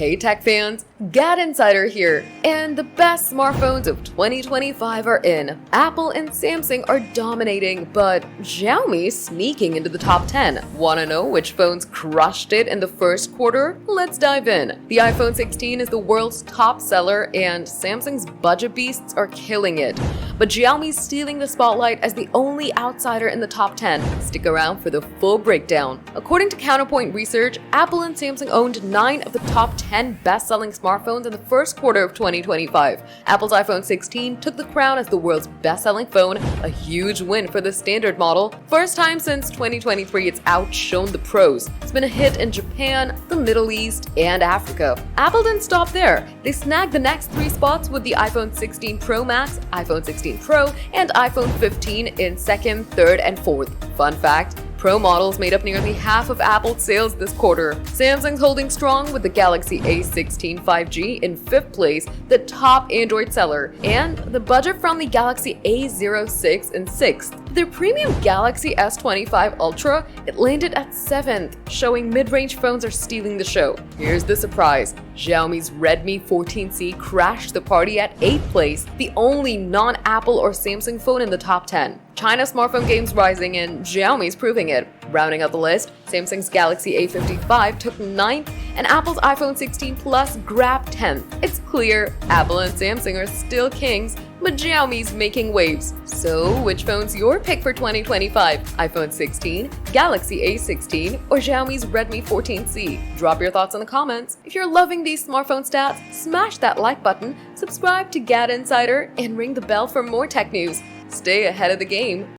Hey tech fans, GadInsider here, and the best smartphones of 2025 are in. Apple and Samsung are dominating, but Xiaomi's sneaking into the top 10. Wanna know which phones crushed it in the first quarter? Let's dive in. The iPhone 16 is the world's top seller, and Samsung's budget beasts are killing it. But Xiaomi's stealing the spotlight as the only outsider in the top 10. Stick around for the full breakdown. According to Counterpoint Research, Apple and Samsung owned 9 of the top 10 best-selling smartphones in the first quarter of 2025. Apple's iPhone 16 took the crown as the world's best-selling phone, a huge win for the standard model. First time since 2023 it's outshone the Pros. It's been a hit in Japan, the Middle East, and Africa. Apple didn't stop there. They snagged the next 3 spots with the iPhone 16 Pro Max, iPhone 16 Pro, and iPhone 15 in 2nd, 3rd, and 4th. Fun fact: Pro models made up nearly half of Apple's sales this quarter. Samsung's holding strong with the Galaxy A16 5G in 5th place, the top Android seller, and the budget-friendly Galaxy A06 in 6th. Their premium Galaxy S25 Ultra, it landed at 7th, showing mid-range phones are stealing the show. Here's the surprise: Xiaomi's Redmi 14C crashed the party at 8th place, the only non-Apple or Samsung phone in the top 10. China's smartphone game's rising and Xiaomi's proving it. Rounding out the list, Samsung's Galaxy A55 took 9th and Apple's iPhone 16 Plus grabbed 10th. It's clear Apple and Samsung are still kings, but Xiaomi's making waves. So, which phone's your pick for 2025? iPhone 16, Galaxy A16, or Xiaomi's Redmi 14C? Drop your thoughts in the comments. If you're loving these smartphone stats, smash that like button, subscribe to GadInsider, and ring the bell for more tech news. Stay ahead of the game.